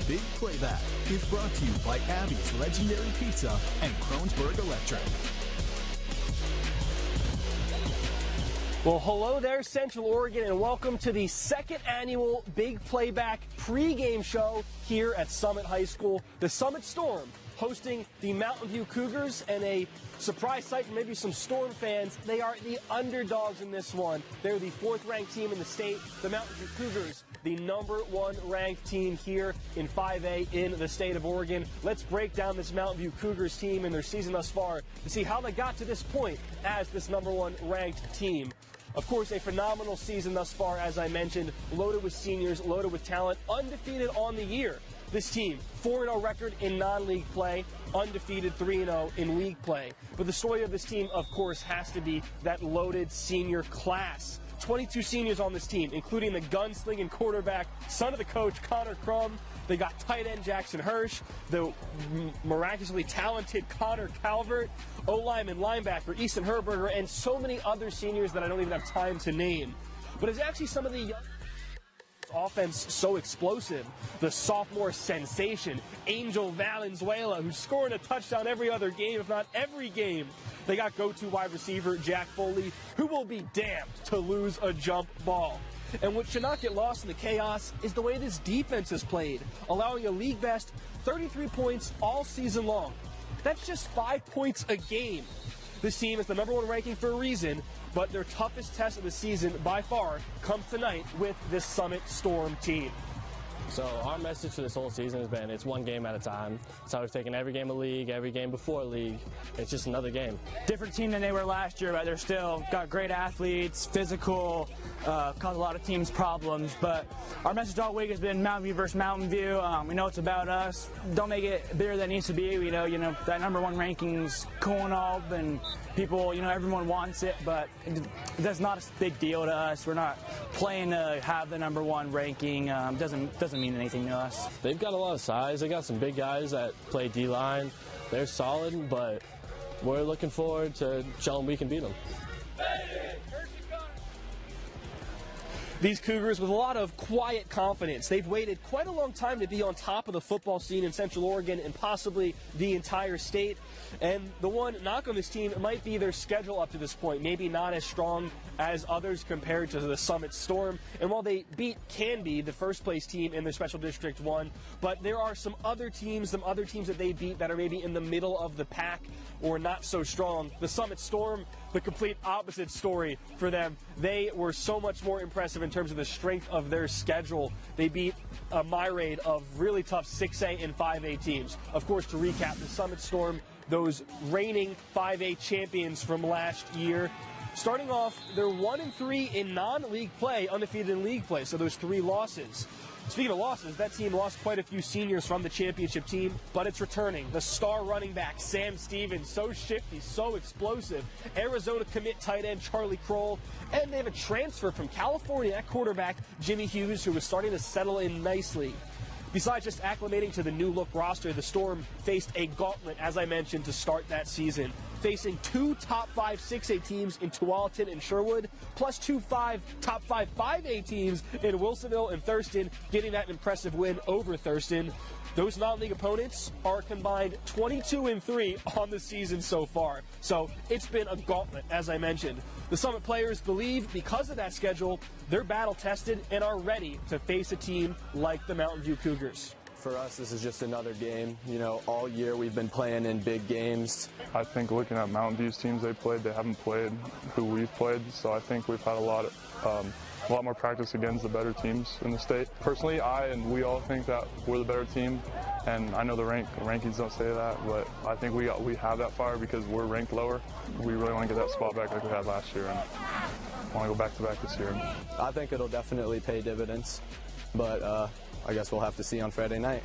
Big Playback is brought to you by Abby's Legendary Pizza and Kronesburg Electric. Well, hello there, Central Oregon, and welcome to the second annual Big Playback pregame show here at Summit High School. The Summit Storm hosting the Mountain View Cougars, and a surprise sight for maybe some Storm fans. They are the underdogs in this one. They're the fourth-ranked team in the state. The Mountain View Cougars, the #1 ranked team here in 5A in the state of Oregon. Let's break down this Mountain View Cougars team and their season thus far to see how they got to this point as this #1 ranked team. Of course, a phenomenal season thus far, as I mentioned, loaded with seniors, loaded with talent, undefeated on the year. This team, 4-0 record in non-league play, undefeated 3-0 in league play. But the story of this team, of course, has to be that loaded senior class. 22 seniors on this team, including the gunslinging quarterback, son of the coach, Connor Crum. They got tight end Jackson Hirsch, the miraculously talented Connor Calvert, O-lineman linebacker Easton Herberger, and so many other seniors that I don't even have time to name. But it's actually some of the young offense so explosive. The sophomore sensation, Angel Valenzuela, who's scoring a touchdown every other game, if not every game. They got go-to wide receiver Jack Foley, who will be damned to lose a jump ball. And what should not get lost in the chaos is the way this defense is played, allowing a league best 33 points all season long. That's just 5 points a game. This team is the #1 ranking for a reason, but their toughest test of the season by far comes tonight with this Summit Storm team. So our message for this whole season has been it's one game at a time. So we've taken every game of league, every game before league. It's just another game. Different team than they were last year, but they're still got great athletes, physical, cause a lot of teams problems. But our message all week has been Mountain View versus Mountain View. We know it's about us. Don't make it bigger than it needs to be. We know, that #1 ranking's cool and all, and people, everyone wants it, but that's not a big deal to us. We're not playing to have the #1 ranking. Doesn't mean anything to us. They've got a lot of size. They got some big guys that play D-line. They're solid, but we're looking forward to showing we can beat them. These Cougars with a lot of quiet confidence. They've waited quite a long time to be on top of the football scene in Central Oregon and possibly the entire state. And the one knock on this team might be their schedule up to this point. Maybe not as strong as others compared to the Summit Storm. And while they beat Canby, the first place team in their Special District 1, but there are some other teams that they beat that are maybe in the middle of the pack or not so strong. The Summit Storm, the complete opposite story for them. They were so much more impressive in terms of the strength of their schedule. They beat a myriad of really tough 6A and 5A teams. Of course, to recap, the Summit Storm, those reigning 5A champions from last year. Starting off, they're 1-3 in non-league play, undefeated in league play, so those 3 losses. Speaking of losses, that team lost quite a few seniors from the championship team, but it's returning. The star running back, Sam Stevens, so shifty, so explosive. Arizona commit tight end, Charlie Kroll. And they have a transfer from California at quarterback, Jimmy Hughes, who is starting to settle in nicely. Besides just acclimating to the new look roster, the Storm faced a gauntlet, as I mentioned, to start that season, facing 2 top 5 6A teams in Tualatin and Sherwood, plus 2 top 5 5A teams in Wilsonville and Thurston, getting that impressive win over Thurston. Those non-league opponents are combined 22-3 on the season so far. So it's been a gauntlet, as I mentioned. The Summit players believe because of that schedule, they're battle-tested and are ready to face a team like the Mountain View Cougars. For us, this is just another game. All year we've been playing in big games. I think looking at Mountain View's teams they haven't played who we've played, so I think we've had a lot more practice against the better teams in the state. Personally, we all think that we're the better team, and I know the rankings don't say that, but I think we have that fire because we're ranked lower. We really want to get that spot back like we had last year, and want to go back-to-back this year. I think it'll definitely pay dividends, but I guess we'll have to see on Friday night.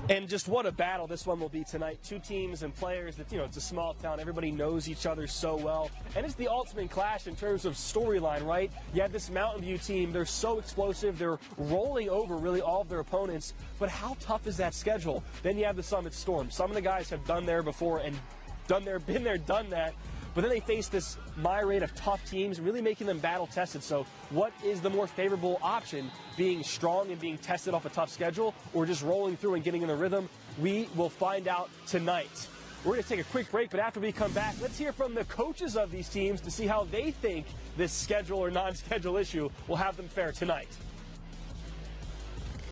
And just what a battle this one will be tonight. 2 teams and players that, it's a small town. Everybody knows each other so well. And it's the ultimate clash in terms of storyline, right? You have this Mountain View team. They're so explosive. They're rolling over really all of their opponents. But how tough is that schedule? Then you have the Summit Storm. Some of the guys have done there before and been there, done that. but then they face this myriad of tough teams, really making them battle-tested. So what is the more favorable option, being strong and being tested off a tough schedule, or just rolling through and getting in the rhythm? We will find out tonight. We're going to take a quick break, but after we come back, let's hear from the coaches of these teams to see how they think this schedule or non-schedule issue will have them fare tonight.